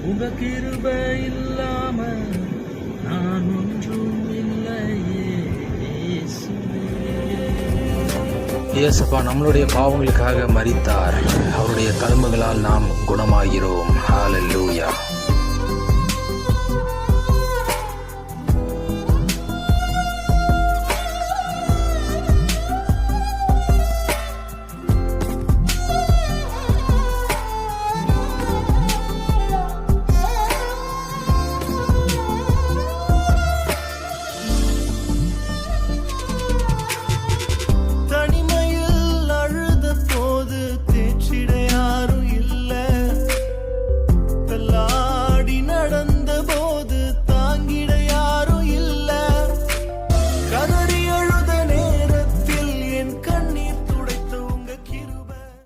உங்க கிருபை இல்லாம நான் ஒன்றும் இல்லையே இயேசுவே. இயேசப்பா நம்மளுடைய பாவங்களுக்காக மரித்தார். அவருடைய தழும்புகளால் நாம் குணமாகிறோம். ஹல்லேலூயா.